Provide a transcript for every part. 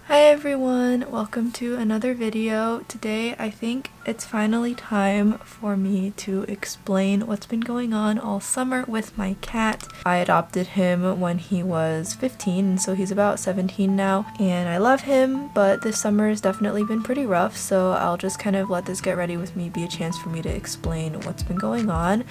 Hi everyone, welcome to another video. Today I think it's finally time for me to explain what's been going on all summer with my cat. I adopted him when he was 15, and so he's about 17 now, and I love him, but this summer has definitely been pretty rough, so I'll just kind of let this get ready with me be a chance for me to explain what's been going on.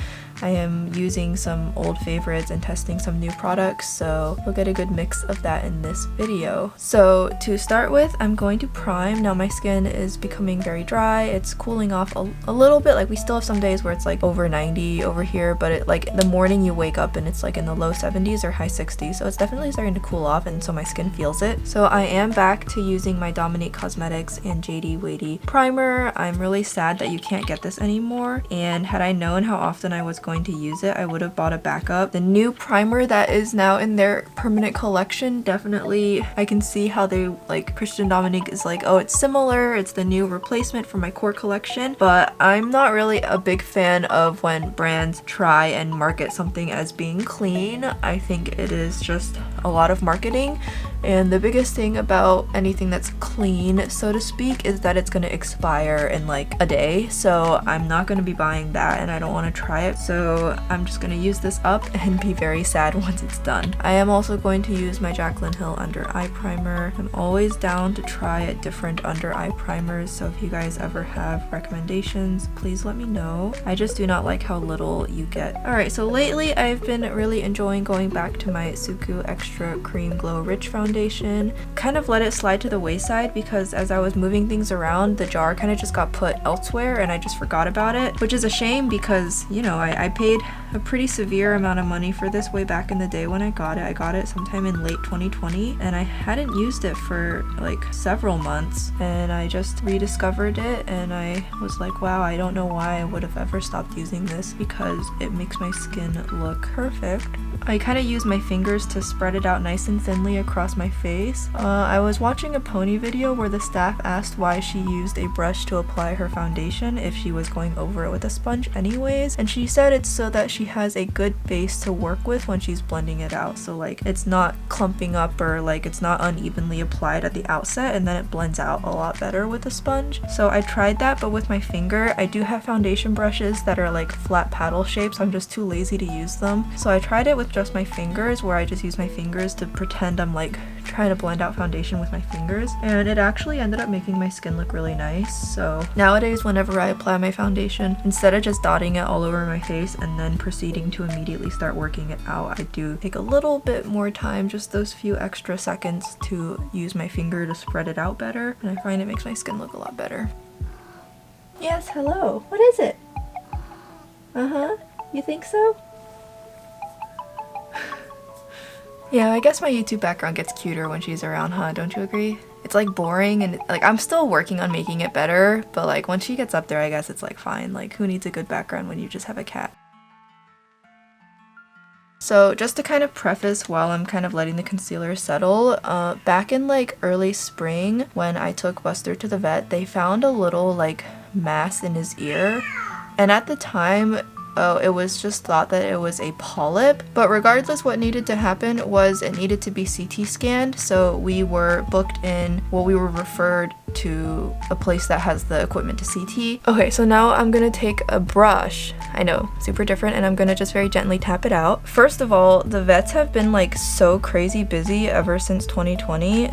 I am using some old favorites and testing some new products, so we'll get a good mix of that in this video. So to start with, I'm going to prime. Now my skin is becoming very dry. It's cooling off a little bit. Like, we still have some days where it's like over 90 over here, but it, like, the morning you wake up and it's like in the low 70s or high 60s, so it's definitely starting to cool off, and so my skin feels it. So I am back to using my Dominique Cosmetics and Jadey Wadey primer. I'm really sad that you can't get this anymore, and had I known how often I was going to use it, I would have bought a backup. The new primer that is now in their permanent collection, definitely I can see how they, like, Christian Dominique is like, oh, it's similar, it's the new replacement for my core collection, but I'm not really a big fan of when brands try and market something as being clean. I think it is just a lot of marketing, and the biggest thing about anything that's clean, so to speak, is that it's going to expire in like a day, so I'm not going to be buying that, and I don't want to try it, so I'm just going to use this up and be very sad once it's done. I am also going to use my JACLYN Hill under eye primer. I'm always down to try different under eye primers, so if you guys ever have recommendations, please let me know. I just do not like how little you get. Alright, so lately I've been really enjoying going back to my SUQQU Extra Cream Glow Rich Foundation. Kind of let it slide to the wayside because as I was moving things around, the jar kind of just got put elsewhere and I just forgot about it, which is a shame because, you know, I paid a pretty severe amount of money for this way back in the day when I got it. I got it sometime in late 2020 and I hadn't used it for like several months, and I just rediscovered it and I was like, wow, I don't know why I would have ever stopped using this because it makes my skin look perfect. I kind of use my fingers to spread it out nice and thinly across my face. I was watching a pony video where the staff asked why she used a brush to apply her foundation if she was going over it with a sponge anyways, and she said it's so that she has a good base to work with when she's blending it out, so like it's not clumping up or like it's not unevenly applied at the outset and then it blends out a lot better with a sponge. So I tried that, but with my finger. I do have foundation brushes that are like flat paddle shapes. I'm just too lazy to use them, so I tried it with just my fingers, where I just use my fingers to pretend I'm like trying to blend out foundation with my fingers, and it actually ended up making my skin look really nice. So nowadays whenever I apply my foundation, instead of just dotting it all over my face and then proceeding to immediately start working it out, I do take a little bit more time, just those few extra seconds, to use my finger to spread it out better, and I find it makes my skin look a lot better. Yes, hello. What is it? Uh-huh. You think so? Yeah, I guess my YouTube background gets cuter when she's around, huh? Don't you agree? It's like boring, and like I'm still working on making it better, but like once she gets up there, I guess it's like fine. Like, who needs a good background when you just have a cat? So just to kind of preface while I'm kind of letting the concealer settle, back in like early spring when I took Buster to the vet, they found a little like mass in his ear, and at the time, it was just thought that it was a polyp, but regardless, what needed to happen was it needed to be CT scanned, so we were booked in, well, we were referred to a place that has the equipment to CT. Okay, so now I'm gonna take a brush, I know, super different, and I'm gonna just very gently tap it out. First of all, the vets have been like so crazy busy ever since 2020.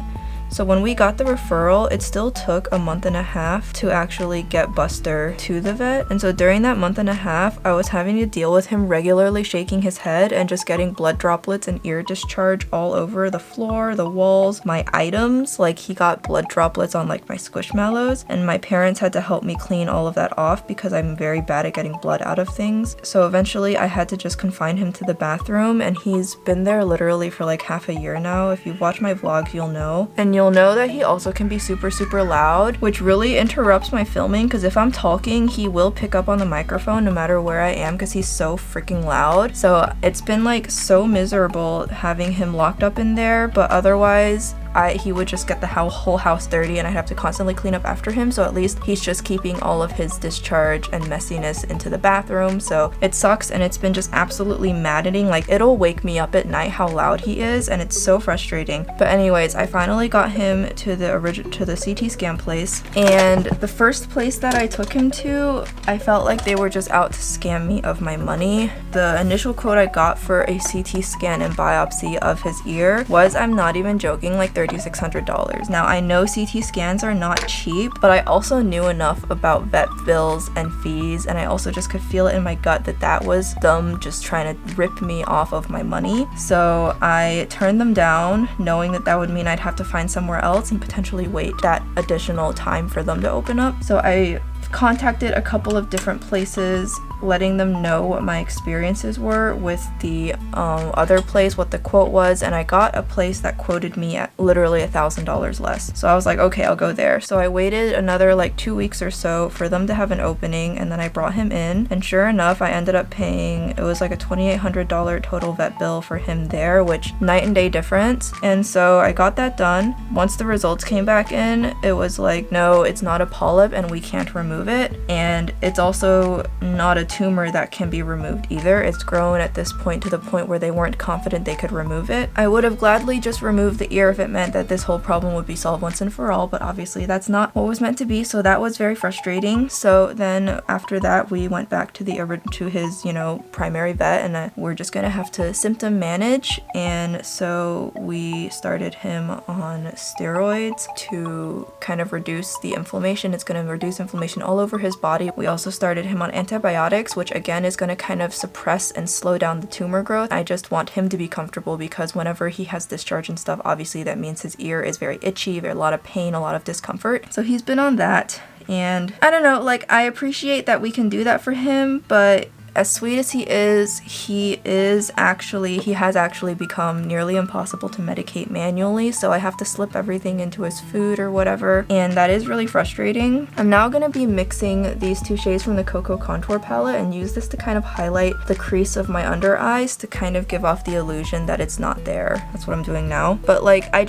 So when we got the referral, it still took a month and a half to actually get Buster to the vet. And so during that month and a half, I was having to deal with him regularly shaking his head and just getting blood droplets and ear discharge all over the floor, the walls, my items. Like, he got blood droplets on like my Squishmallows, and my parents had to help me clean all of that off because I'm very bad at getting blood out of things. So eventually I had to just confine him to the bathroom, and he's been there literally for like half a year now. If you've watched my vlogs, you'll know. And you'll know that he also can be super loud, which really interrupts my filming because if I'm talking, he will pick up on the microphone no matter where I am because he's so freaking loud. So it's been like so miserable having him locked up in there, but otherwise he would just get the whole house dirty and I'd have to constantly clean up after him. So at least he's just keeping all of his discharge and messiness into the bathroom. So it sucks, and it's been just absolutely maddening. Like, it'll wake me up at night how loud he is, and it's so frustrating. But anyways, I finally got him to the CT scan place, and the first place that I took him to, I felt like they were just out to scam me of my money. The initial quote I got for a CT scan and biopsy of his ear was, I'm not even joking, like $3,600. Now, I know CT scans are not cheap, but I also knew enough about vet bills and fees, and I also just could feel it in my gut that that was them just trying to rip me off of my money. So I turned them down, knowing that that would mean I'd have to find somewhere else and potentially wait that additional time for them to open up. So I contacted a couple of different places, letting them know what my experiences were with the other place, what the quote was, and I got a place that quoted me at literally $1,000 less. So I was like, okay, I'll go there. So I waited another like 2 weeks or so for them to have an opening, and then I brought him in, and sure enough, I ended up paying, it was like a $2,800 total vet bill for him there, which night and day difference. And so I got that done. Once the results came back in, it was like, no, it's not a polyp and we can't remove it, and it's also not a tumor that can be removed either. It's grown at this point to the point where they weren't confident they could remove it. I would have gladly just removed the ear if it meant that this whole problem would be solved once and for all, but obviously that's not what was meant to be, so that was very frustrating. So then after that, we went back to his, you know, primary vet, and we're just gonna have to symptom manage, and so we started him on steroids to kind of reduce the inflammation. It's gonna reduce inflammation all over his body. We also started him on antibiotics, which again is going to kind of suppress and slow down the tumor growth. I just want him to be comfortable, because whenever he has discharge and stuff, obviously that means his ear is very itchy, a lot of pain, a lot of discomfort. So he's been on that, and I don't know, like, I appreciate that we can do that for him, but as sweet as he has actually become nearly impossible to medicate manually, so I have to slip everything into his food or whatever, and that is really frustrating. I'm now going to be mixing these two shades from the Cocoa Contour palette and use this to kind of highlight the crease of my under eyes to kind of give off the illusion that it's not there. That's what I'm doing now. But like, I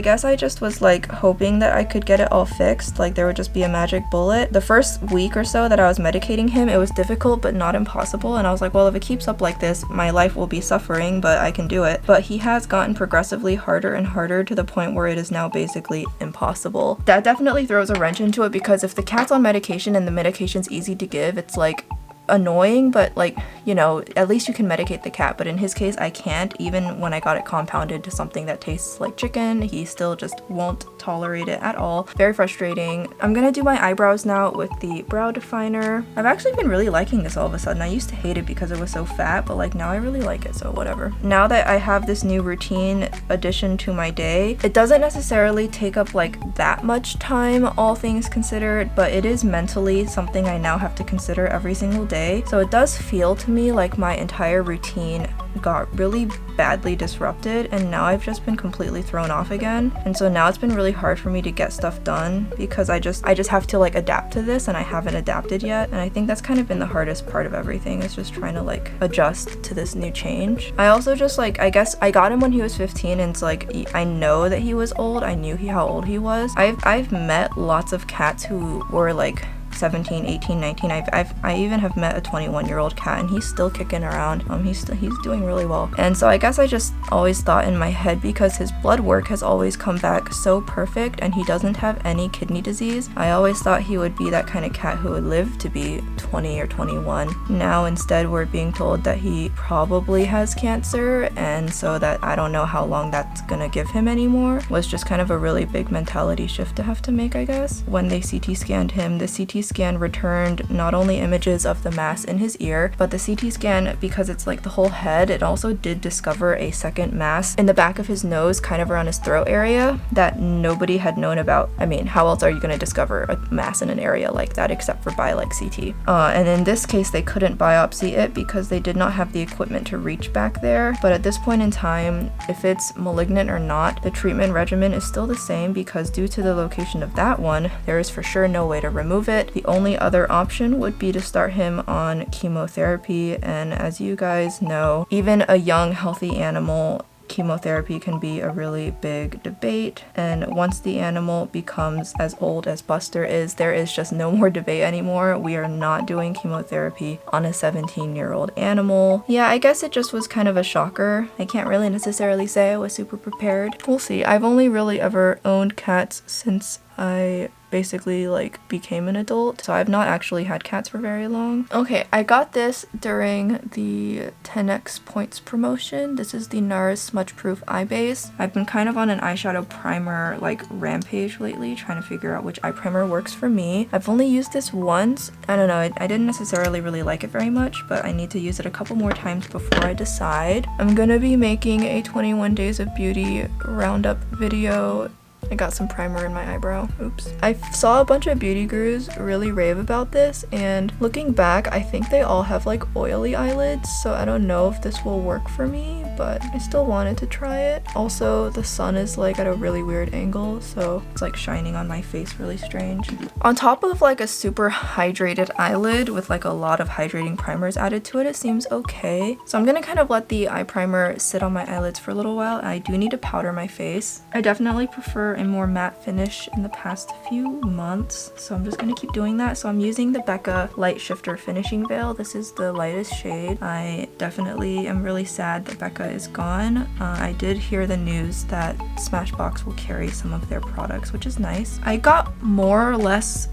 guess I just was like hoping that I could get it all fixed, like there would just be a magic bullet. The first week or so that I was medicating him, it was difficult but not impossible. And I was like, well, if it keeps up like this, my life will be suffering, but I can do it. But he has gotten progressively harder and harder to the point where it is now basically impossible. That definitely throws a wrench into it, because if the cat's on medication and the medication's easy to give, it's like annoying, but like, you know, at least you can medicate the cat. But in his case, I can't. Even when I got it compounded to something that tastes like chicken, he still just won't tolerate it at all. Very frustrating. I'm gonna do my eyebrows now with the brow definer. I've actually been really liking this all of a sudden. I used to hate it because it was so fat, but like now I really like it, so whatever. Now that I have this new routine addition to my day, it doesn't necessarily take up like that much time, all things considered, but it is mentally something I now have to consider every single day. So it does feel to me like my entire routine got really badly disrupted, and now I've just been completely thrown off again. And so now it's been really hard for me to get stuff done, because I just have to like adapt to this, and I haven't adapted yet. And I think that's kind of been the hardest part of everything, is just trying to like adjust to this new change. I also just like, I guess I got him when he was 15, and it's like, I know that he was old. I knew how old he was. I've met lots of cats who were like 17, 18, 19. I even have met a 21-year-old cat, and he's still kicking around. He's doing really well. And so I guess I just always thought in my head, because his blood work has always come back so perfect and he doesn't have any kidney disease, I always thought he would be that kind of cat who would live to be 20 or 21. Now instead we're being told that he probably has cancer, and so that I don't know how long that's gonna give him anymore. Was just kind of a really big mentality shift to have to make, I guess. When they CT scanned him, the CT scan returned not only images of the mass in his ear, but the CT scan, because it's like the whole head, it also did discover a second mass in the back of his nose, kind of around his throat area, that nobody had known about. I mean, how else are you going to discover a mass in an area like that except for by like CT? And in this case, they couldn't biopsy it because they did not have the equipment to reach back there. But at this point in time, if it's malignant or not, the treatment regimen is still the same, because due to the location of that one, there is for sure no way to remove it. The only other option would be to start him on chemotherapy, and as you guys know, even a young healthy animal chemotherapy can be a really big debate, and once the animal becomes as old as Buster is, there is just no more debate anymore. We are not doing chemotherapy on a 17-year-old animal. Yeah, I guess it just was kind of a shocker. I can't really necessarily say I was super prepared. We'll see. I've only really ever owned cats since I basically like became an adult, so I've not actually had cats for very long. Okay, I got this during the 10x points promotion. This is the NARS Smudgeproof eye base. I've been kind of on an eyeshadow primer like rampage lately, trying to figure out which eye primer works for me. I've only used this once. I don't know, I didn't necessarily really like it very much, but I need to use it a couple more times before I decide. I'm gonna be making a 21 Days of Beauty roundup video. I got some primer in my eyebrow. Oops. I saw a bunch of beauty gurus really rave about this, and looking back, I think they all have like oily eyelids, so I don't know if this will work for me, but I still wanted to try it. Also, the sun is like at a really weird angle, so it's like shining on my face really strange. On top of like a super hydrated eyelid with like a lot of hydrating primers added to it, it seems okay. So I'm gonna kind of let the eye primer sit on my eyelids for a little while. I do need to powder my face. I definitely prefer a more matte finish in the past few months, so I'm just gonna keep doing that. So I'm using the BECCA Light Shifter Finishing Veil. This is the lightest shade. I definitely am really sad that BECCA is gone. I did hear the news that Smashbox will carry some of their products, which is nice. I got more or less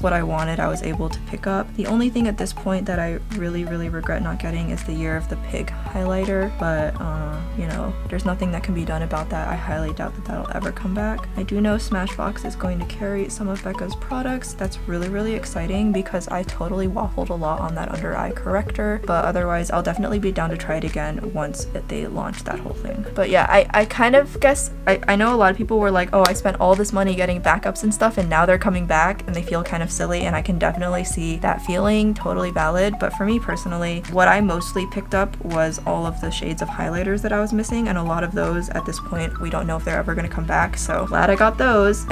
what I wanted. I was able to pick up. The only thing at this point that I really regret not getting is the Year of the Pig highlighter, but you know, there's nothing that can be done about that. I highly doubt that that'll ever come back. I do know Smashbox is going to carry some of BECCA's products. That's really exciting because I totally waffled a lot on that under eye corrector, but otherwise I'll definitely be down to try it again once they launch that whole thing. But yeah, I kind of guess, I know a lot of people were like, oh, I spent all this money getting backups and stuff and now they're coming back and they feel kind of silly, and I can definitely see that feeling, totally valid. But for me personally, what I mostly picked up was all of the shades of highlighters that I was missing, and a lot of those at this point we don't know if they're ever going to come back, so glad I got those.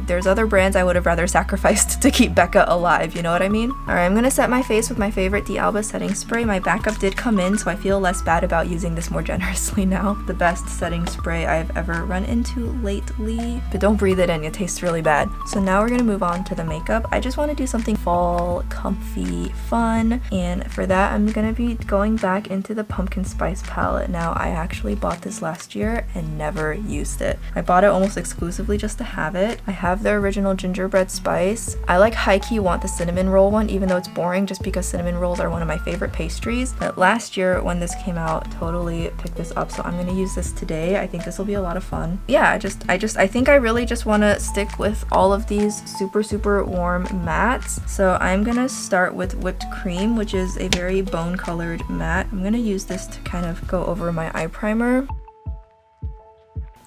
There's other brands I would have rather sacrificed to keep BECCA alive, you know what I mean? Alright, I'm gonna set my face with my favorite D'Alba setting spray. My backup did come in, so I feel less bad about using this more generously now. The best setting spray I've ever run into lately, but don't breathe it in, it tastes really bad. So now we're gonna move on to the makeup. I just want to do something fall, comfy, fun, and for that I'm gonna be going back into the Pumpkin Spice palette. Now, I actually bought this last year and never used it. I bought it almost exclusively just to have it. I have the original gingerbread spice. I like high-key want the cinnamon roll one, even though it's boring, just because cinnamon rolls are one of my favorite pastries. But last year when this came out, totally picked this up, so I'm gonna use this today. I think this will be a lot of fun. Yeah, I think I really just want to stick with all of these super warm mattes. So I'm gonna start with whipped cream, which is a very bone colored matte. I'm gonna use this to kind of go over my eye primer.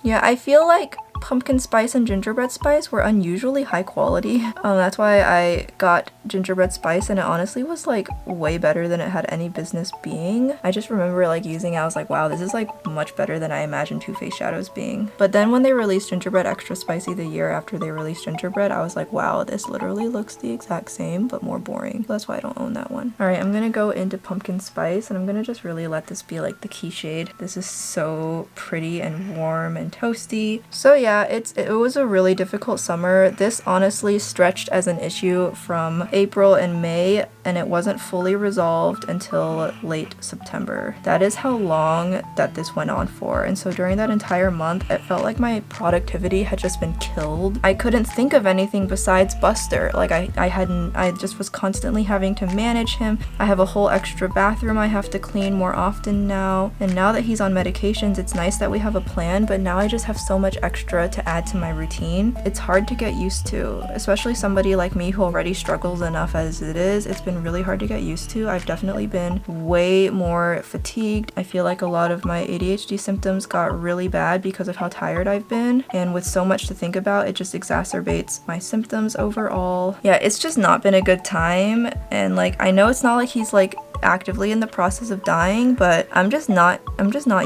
Yeah, I feel like pumpkin spice and gingerbread spice were unusually high quality. That's why I got gingerbread spice, and it honestly was like way better than it had any business being. I just remember like using it, I was like, wow, this is like much better than I imagined Too Faced shadows being. But then when they released gingerbread extra spicy the year after they released gingerbread, I was like, wow, this literally looks the exact same but more boring. So that's why I don't own that one. Alright, I'm gonna go into pumpkin spice, and I'm gonna just really let this be like the key shade. This is so pretty and warm and toasty. So yeah, it was a really difficult summer. This honestly stretched as an issue from April and May, and it wasn't fully resolved until late September. That is how long that this went on for, and so during that entire month, it felt like my productivity had just been killed. I couldn't think of anything besides Buster. Like I just was constantly having to manage him. I have a whole extra bathroom I have to clean more often now, and now that he's on medications, it's nice that we have a plan, but now I just have so much extra to add to my routine. It's hard to get used to, especially somebody like me who already struggles enough as it is. It's been really hard to get used to. I've definitely been way more fatigued. I feel like a lot of my ADHD symptoms got really bad because of how tired I've been, and with so much to think about, it just exacerbates my symptoms overall. Yeah, it's just not been a good time, and like I know it's not like he's like actively in the process of dyeing, but I'm just not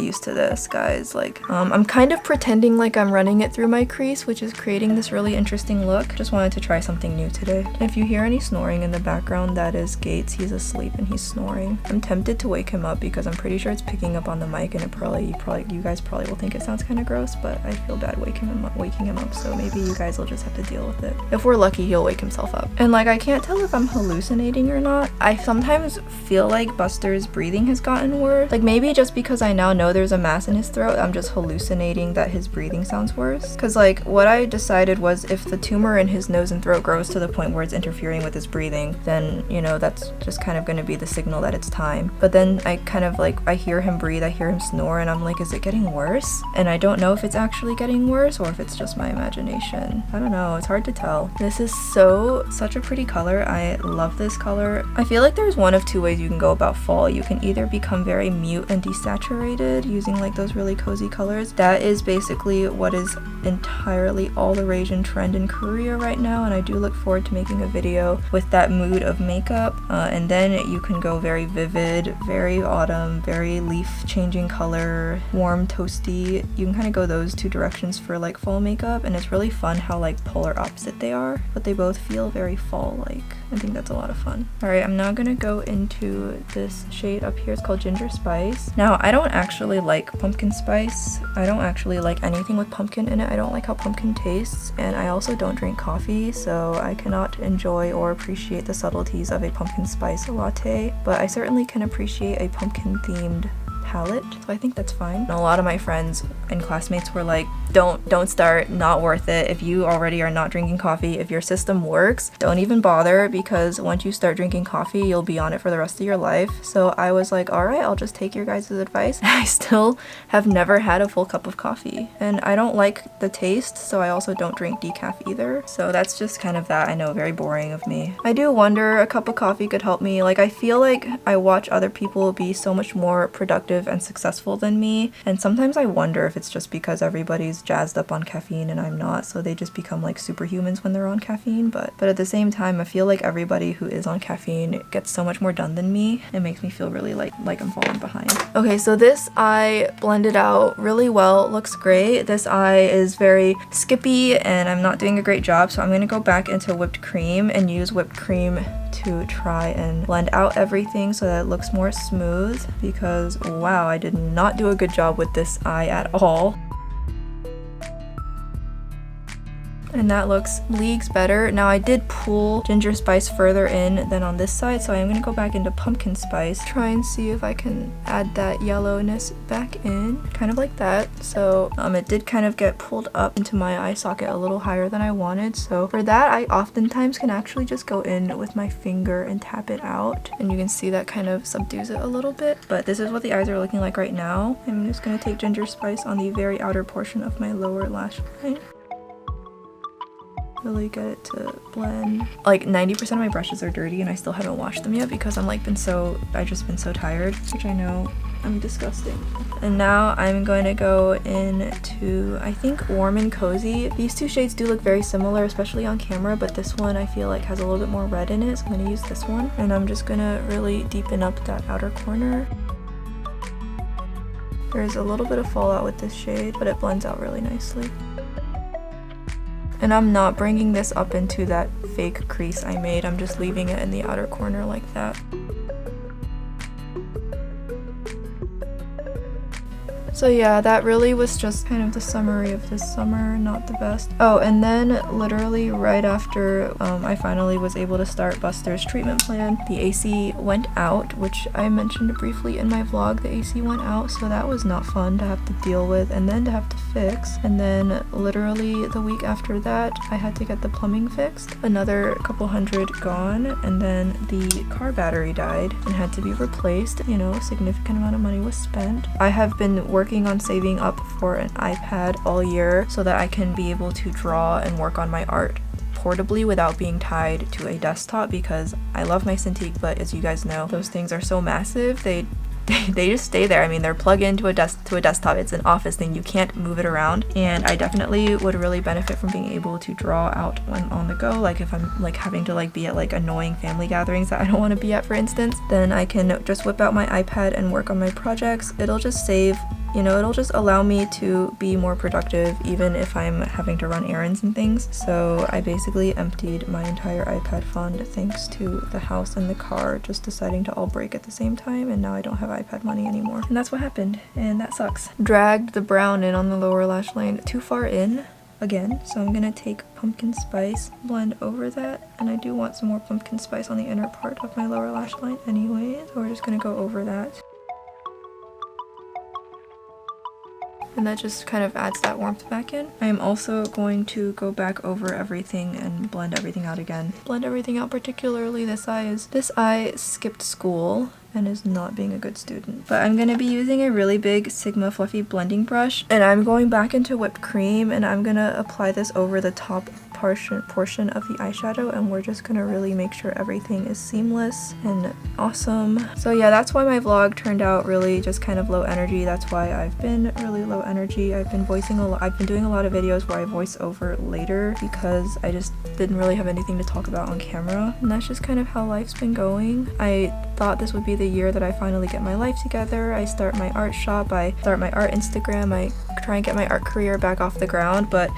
used to this, guys. Like, I'm kind of pretending like I'm running it through my crease, which is creating this really interesting look. Just wanted to try something new today. If you hear any snoring in the background, that is Gates. He's asleep and he's snoring. I'm tempted to wake him up because I'm pretty sure it's picking up on the mic, and you guys probably will think it sounds kind of gross, but I feel bad waking him up, so maybe you guys will just have to deal with it. If we're lucky, he'll wake himself up. And like, I can't tell if I'm hallucinating or not. I sometimes feel like Buster's breathing has gotten worse. Like, maybe just because I now know there's a mass in his throat, I'm just hallucinating that his breathing sounds worse. Because like, what I decided was if the tumor in his nose and throat grows to the point where it's interfering with his breathing, then, you know, that's just kind of going to be the signal that it's time. But then I kind of like, I hear him breathe, I hear him snore, and I'm like, is it getting worse? And I don't know if it's actually getting worse or if it's just my imagination. I don't know, it's hard to tell. This is such a pretty color. I love this color. I feel like there's one of two ways you can go about fall. You can either become very mute and desaturated using like those really cozy colors. That is basically what is entirely all the rage and trend in Korea right now, and I do look forward to making a video with that mood of makeup. And then you can go very vivid, very autumn, very leaf changing color, warm, toasty. You can kind of go those two directions for like fall makeup, and it's really fun how like polar opposite they are, but they both feel very fall-like. I think that's a lot of fun. Alright, I'm now gonna go into this shade up here. It's called Ginger Spice. Now, I don't actually like pumpkin spice. I don't actually like anything with pumpkin in it. I don't like how pumpkin tastes, and I also don't drink coffee, so I cannot enjoy or appreciate the subtleties of a pumpkin spice latte, but I certainly can appreciate a pumpkin themed palette, so I think that's fine. And a lot of my friends and classmates were like, don't start, not worth it. If you already are not drinking coffee, if your system works, don't even bother, because once you start drinking coffee, you'll be on it for the rest of your life. So I was like, all right, I'll just take your guys' advice. I still have never had a full cup of coffee, and I don't like the taste, so I also don't drink decaf either. So that's just kind of that. I know, very boring of me. I do wonder a cup of coffee could help me. Like, I feel like I watch other people be so much more productive and successful than me, and sometimes I wonder if it's just because everybody's jazzed up on caffeine and I'm not, so they just become like superhumans when they're on caffeine. But at the same time, I feel like everybody who is on caffeine gets so much more done than me. It makes me feel really like I'm falling behind. Okay, so this eye blended out really well. Looks great. This eye is very skippy and I'm not doing a great job, so I'm gonna go back into whipped cream and use whipped cream to try and blend out everything so that it looks more smooth, because wow, I did not do a good job with this eye at all. And that looks leagues better. Now, I did pull Ginger Spice further in than on this side, so I'm gonna go back into Pumpkin Spice, try and see if I can add that yellowness back in, kind of like that. So it did kind of get pulled up into my eye socket a little higher than I wanted, so for that I oftentimes can actually just go in with my finger and tap it out, and you can see that kind of subdues it a little bit. But this is what the eyes are looking like right now. I'm just gonna take Ginger Spice on the very outer portion of my lower lash line. Really get it to blend. Like 90% of my brushes are dirty and I still haven't washed them yet because I've just been so tired, which I know I'm disgusting. And now I'm going to go into, I think, Warm and Cozy. These two shades do look very similar, especially on camera, but this one I feel like has a little bit more red in it, so I'm gonna use this one. And I'm just gonna really deepen up that outer corner. There's a little bit of fallout with this shade, but it blends out really nicely. And I'm not bringing this up into that fake crease I made, I'm just leaving it in the outer corner like that. So yeah, that really was just kind of the summary of this summer, not the best. Oh, and then literally right after I finally was able to start Buster's treatment plan, the AC went out, which I mentioned briefly in my vlog. The AC went out, so that was not fun to have to deal with and then to have to fix. And then literally the week after that, I had to get the plumbing fixed. Another couple hundred gone, and then the car battery died and had to be replaced. You know, a significant amount of money was spent. I have been working on saving up for an iPad all year so that I can be able to draw and work on my art portably without being tied to a desktop, because I love my Cintiq, but as you guys know, those things are so massive, they they just stay there. I mean, they're plugged into a desktop. It's an office thing. You can't move it around. And I definitely would really benefit from being able to draw out when on the go. Like if I'm like having to like be at like annoying family gatherings that I don't want to be at, for instance, then I can just whip out my iPad and work on my projects. It'll just save, you know, it'll just allow me to be more productive even if I'm having to run errands and things. So I basically emptied my entire iPad fund thanks to the house and the car just deciding to all break at the same time, and now I don't have iPad money anymore. And that's what happened, and that sucks. Dragged the brown in on the lower lash line too far in again, so I'm gonna take pumpkin spice, blend over that, and I do want some more pumpkin spice on the inner part of my lower lash line anyway, so we're just gonna go over that. And that just kind of adds that warmth back in. I am also going to go back over everything and blend everything out again. Blend everything out, particularly this eye. This eye skipped school and is not being a good student. But I'm gonna be using a really big Sigma fluffy blending brush, and I'm going back into whipped cream, and I'm gonna apply this over the top portion of the eyeshadow, and we're just gonna really make sure everything is seamless and awesome. So yeah, that's why my vlog turned out really just kind of low energy. That's why I've been really low energy. I've been doing a lot of videos where I voice over later because I just didn't really have anything to talk about on camera, and that's just kind of how life's been going. I thought this would be the year that I finally get my life together. I start my art shop, I start my art Instagram, I try and get my art career back off the ground, but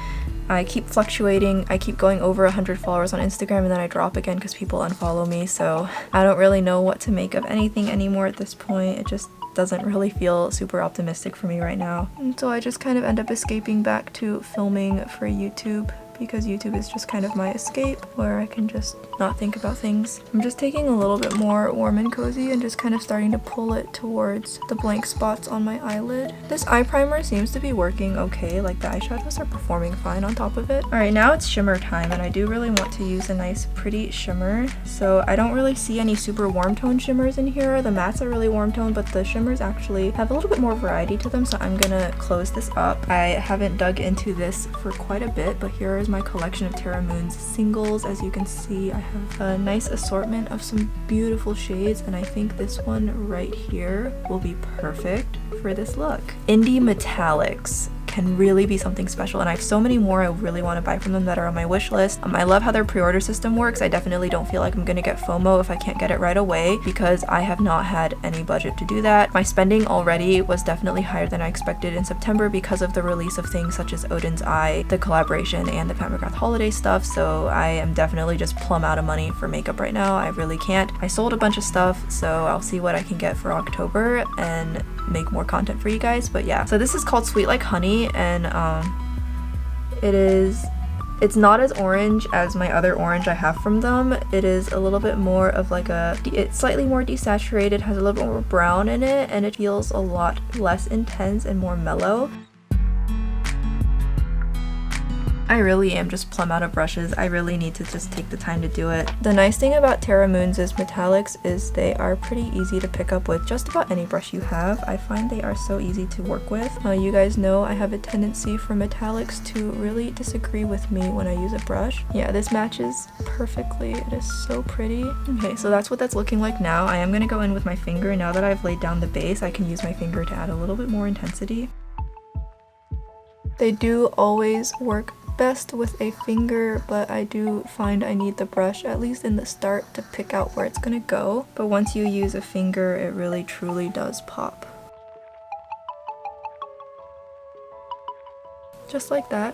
I keep fluctuating. I keep going over 100 followers on Instagram and then I drop again because people unfollow me, so I don't really know what to make of anything anymore at this point. It just doesn't really feel super optimistic for me right now. And so I just kind of end up escaping back to filming for YouTube, because YouTube is just kind of my escape where I can just not think about things. I'm just taking a little bit more Warm and Cozy and just kind of starting to pull it towards the blank spots on my eyelid. This eye primer seems to be working okay, like the eyeshadows are performing fine on top of it. Alright, now it's shimmer time, and I do really want to use a nice pretty shimmer. So I don't really see any super warm tone shimmers in here. The mattes are really warm tone, but the shimmers actually have a little bit more variety to them, so I'm gonna close this up. I haven't dug into this for quite a bit, but here is my collection of TERRA Moon's singles. As you can see, I have a nice assortment of some beautiful shades, and I think this one right here will be perfect for this look. Indie Metallics can really be something special, and I have so many more I really want to buy from them that are on my wish list. I love how their pre-order system works. I definitely don't feel like I'm gonna get FOMO if I can't get it right away, because I have not had any budget to do that. My spending already was definitely higher than I expected in September because of the release of things such as Odin's Eye, the collaboration, and the Pat McGrath holiday stuff, so I am definitely just plumb out of money for makeup right now. I really can't. I sold a bunch of stuff, so I'll see what I can get for October and make more content for you guys. But yeah, so this is called Sweet Like Honey, and it's not as orange as my other orange I have from them. It is a little bit more of like it's slightly more desaturated, has a little bit more brown in it, and it feels a lot less intense and more mellow. I really am just plumb out of brushes. I really need to just take the time to do it. The nice thing about TERRA Moon's metallics is they are pretty easy to pick up with just about any brush you have. I find they are so easy to work with. You guys know I have a tendency for metallics to really disagree with me when I use a brush. Yeah, this matches perfectly. It is so pretty. Okay, so that's what that's looking like now. I am gonna go in with my finger. Now that I've laid down the base, I can use my finger to add a little bit more intensity. They do always work best with a finger, but I do find I need the brush, at least in the start, to pick out where it's gonna go. But once you use a finger, it really truly does pop. Just like that.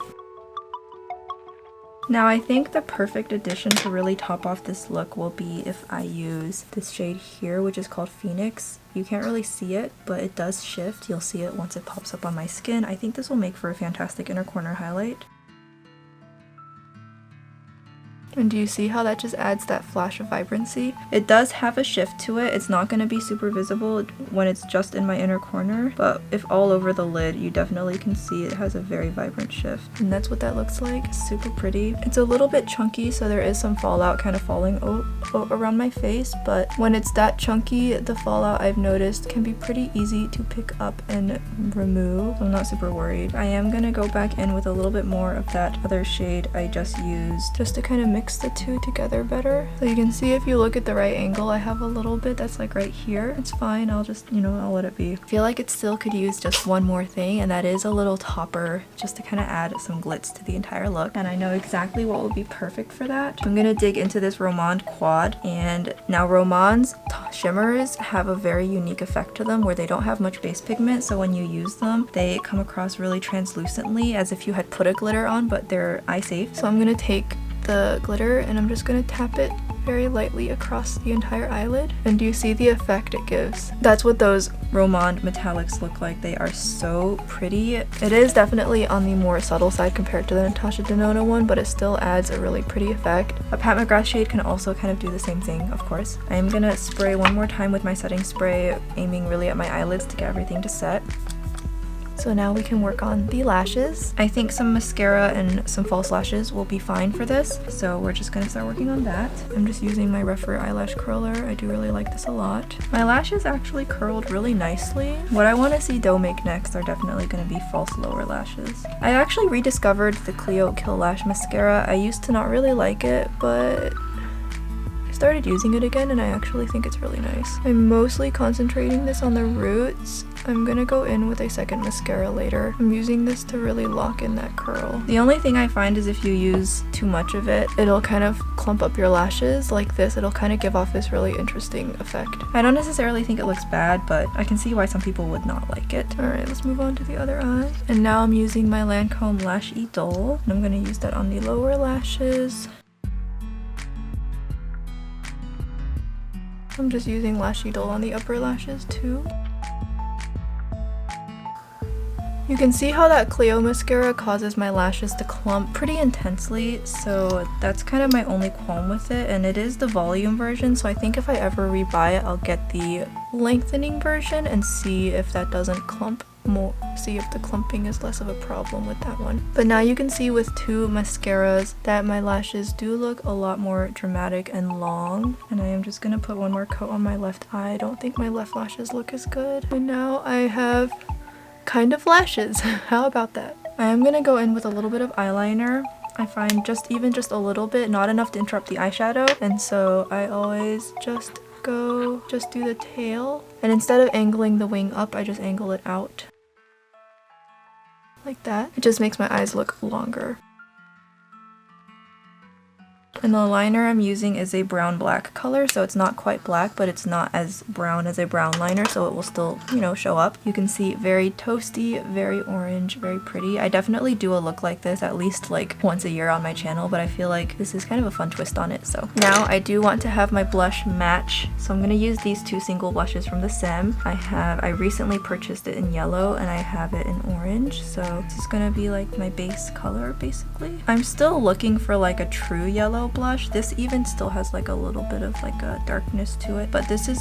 Now I think the perfect addition to really top off this look will be if I use this shade here, which is called Phoenix. You can't really see it, but it does shift. You'll see it once it pops up on my skin. I think this will make for a fantastic inner corner highlight. And do you see how that just adds that flash of vibrancy? It does have a shift to it. It's not going to be super visible when it's just in my inner corner, but if all over the lid, you definitely can see it has a very vibrant shift. And that's what that looks like. Super pretty. It's a little bit chunky, so there is some fallout kind of falling around my face, but when it's that chunky, the fallout I've noticed can be pretty easy to pick up and remove. I'm not super worried. I am going to go back in with a little bit more of that other shade I just used, just to kind of mix mix the two together better. So you can see if you look at the right angle, I have a little bit that's like right here. It's fine, I'll just, you know, I'll let it be. I feel like it still could use just one more thing, and that is a little topper just to kind of add some glitz to the entire look. And I know exactly what will be perfect for that. I'm gonna dig into this Romand quad, and now Romand's shimmers have a very unique effect to them where they don't have much base pigment, so when you use them, they come across really translucently as if you had put a glitter on, but they're eye safe. So I'm gonna take the glitter and I'm just gonna tap it very lightly across the entire eyelid, and do you see the effect it gives? That's what those Romand metallics look like. They are so pretty. It is definitely on the more subtle side compared to the Natasha Denona one, but it still adds a really pretty effect. A Pat McGrath shade can also kind of do the same thing, of course. I am gonna spray one more time with my setting spray, aiming really at my eyelids to get everything to set. So now we can work on the lashes. I think some mascara and some false lashes will be fine for this, so we're just gonna start working on that. I'm just using my REPHR eyelash curler. I do really like this a lot. My lashes actually curled really nicely. What I want to see dough make next are definitely gonna be false lower lashes. I actually rediscovered the CLIO Kill Lash mascara. I used to not really like it, but I started using it again and I actually think it's really nice. I'm mostly concentrating this on the roots. I'm gonna go in with a second mascara later. I'm using this to really lock in that curl. The only thing I find is if you use too much of it, it'll kind of clump up your lashes like this. It'll kind of give off this really interesting effect. I don't necessarily think it looks bad, but I can see why some people would not like it. Alright, let's move on to the other eye. And now I'm using my Lancome Lash Idole, and I'm gonna use that on the lower lashes. I'm just using Lash Idole on the upper lashes too. You can see how that CLIO mascara causes my lashes to clump pretty intensely, so that's kind of my only qualm with it, and it is the volume version, so I think if I ever rebuy it, I'll get the lengthening version and see if that doesn't clump more, see if the clumping is less of a problem with that one. But now you can see with two mascaras that my lashes do look a lot more dramatic and long, and I am just gonna put one more coat on my left eye. I don't think my left lashes look as good. And now I have kind of lashes. How about that? I am gonna go in with a little bit of eyeliner. I find just a little bit, not enough to interrupt the eyeshadow, and so I always just do the tail, and instead of angling the wing up, I just angle it out like that. It just makes my eyes look longer. And the liner I'm using is a brown-black color, so it's not quite black, but it's not as brown as a brown liner, so it will still, you know, show up. You can see very toasty, very orange, very pretty. I definitely do a look like this at least like once a year on my channel, but I feel like this is kind of a fun twist on it. So now I do want to have my blush match, so I'm going to use these two single blushes from the SAEM. I recently purchased it in yellow and I have it in orange, so this is going to be like my base color basically. I'm still looking for like a true yellow blush. This even still has like a little bit of like a darkness to it, but this is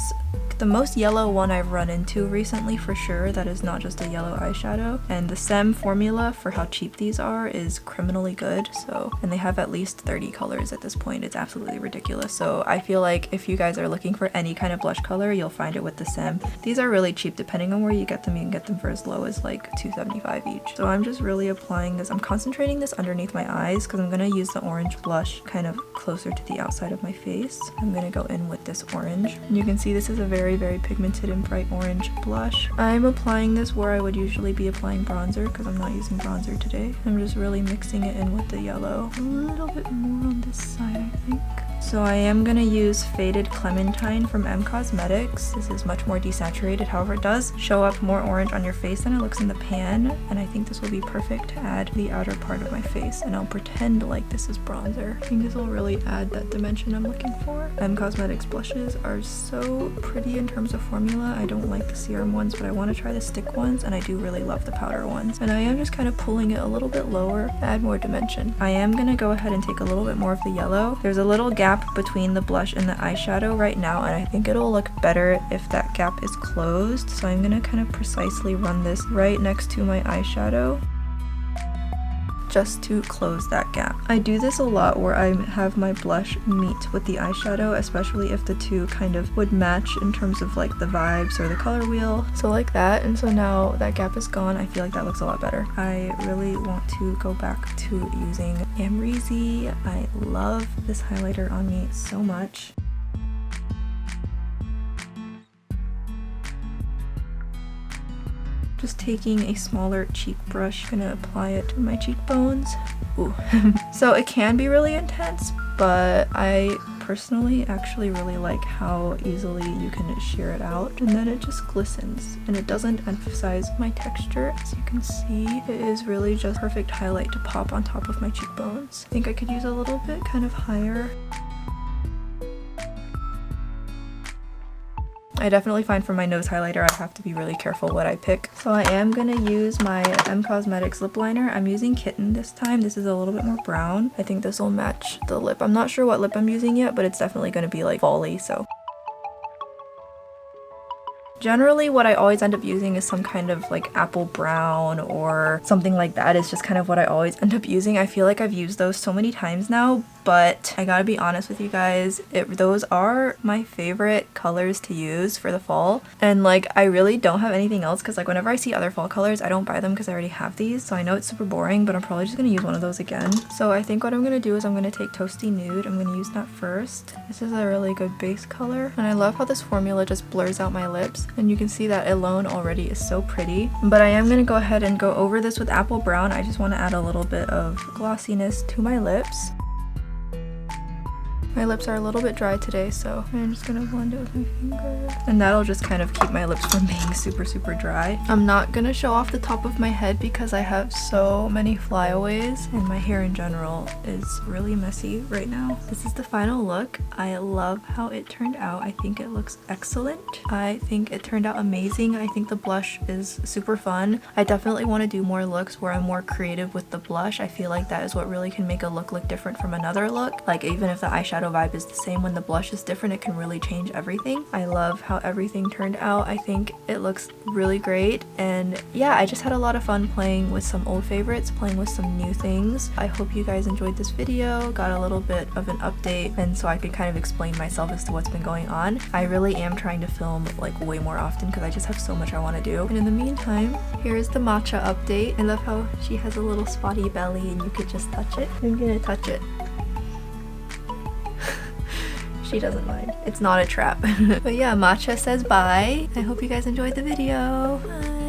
the most yellow one I've run into recently for sure. That is not just a yellow eyeshadow, and the SAEM formula for how cheap these are is criminally good. So, and they have at least 30 colors at this point. It's absolutely ridiculous. So I feel like if you guys are looking for any kind of blush color, you'll find it with the SAEM. These are really cheap. Depending on where you get them, you can get them for as low as like $2.75 each. So I'm just really applying this. I'm concentrating this underneath my eyes because I'm going to use the orange blush kind of closer to the outside of my face. I'm going to go in with this orange. And you can see this is a very pigmented and bright orange blush. I'm applying this where I would usually be applying bronzer because I'm not using bronzer today. I'm just really mixing it in with the yellow. A little bit more on this side, I think. So I am going to use Faded Clementine from M Cosmetics. This is much more desaturated, however it does show up more orange on your face than it looks in the pan, and I think this will be perfect to add the outer part of my face, and I'll pretend like this is bronzer. I think this will really add that dimension I'm looking for. M Cosmetics blushes are so pretty in terms of formula. I don't like the serum ones, but I want to try the stick ones, and I do really love the powder ones. And I am just kind of pulling it a little bit lower to add more dimension. I am going to go ahead and take a little bit more of the yellow. There's a little gap between the blush and the eyeshadow right now, and I think it'll look better if that gap is closed. So I'm going to kind of precisely run this right next to my eyeshadow just to close that gap. I do this a lot where I have my blush meet with the eyeshadow, especially if the two kind of would match in terms of like the vibes or the color wheel. So like that, and so now that gap is gone, I feel like that looks a lot better. I really want to go back to using Amrezy. I love this highlighter on me so much. Just taking a smaller cheek brush, gonna apply it to my cheekbones. Ooh. So it can be really intense, but I personally actually really like how easily you can sheer it out, and then it just glistens and it doesn't emphasize my texture. As you can see, it is really just perfect highlight to pop on top of my cheekbones. I think I could use a little bit kind of higher. I definitely find for my nose highlighter I have to be really careful what I pick. So I am gonna use my M Cosmetics lip liner. I'm using Kitten this time. This is a little bit more brown. I think this will match the lip. I'm not sure what lip I'm using yet, but it's definitely gonna be like fall-y, so. Generally, what I always end up using is some kind of like apple brown or something like that. It's just kind of what I always end up using. I feel like I've used those so many times now, but I gotta be honest with you guys, those are my favorite colors to use for the fall. And like, I really don't have anything else because like whenever I see other fall colors, I don't buy them because I already have these. So I know it's super boring, but I'm probably just gonna use one of those again. So I think what I'm gonna do is I'm gonna take Toasty Nude. I'm gonna use that first. This is a really good base color. And I love how this formula just blurs out my lips. And you can see that alone already is so pretty. But I am gonna go ahead and go over this with Apple Brown. I just wanna add a little bit of glossiness to my lips. My lips are a little bit dry today, so I'm just gonna blend it with my finger. And that'll just kind of keep my lips from being super dry. I'm not gonna show off the top of my head because I have so many flyaways and my hair in general is really messy right now. This is the final look. I love how it turned out. I think it looks excellent. I think it turned out amazing. I think the blush is super fun. I definitely want to do more looks where I'm more creative with the blush. I feel like that is what really can make a look different from another look. Like even if the eyeshadow vibe is the same, when the blush is different, it can really change everything. I love how everything turned out. I think it looks really great, and yeah, I just had a lot of fun playing with some old favorites, playing with some new things. I hope you guys enjoyed this video, got a little bit of an update, and so I could kind of explain myself as to what's been going on. I really am trying to film like way more often because I just have so much I want to do. And in the meantime, here's the matcha update. I love how she has a little spotty belly and you could just touch it. I'm gonna touch it. She doesn't mind. It's not a trap. But yeah, Matcha says bye. I hope you guys enjoyed the video. Bye.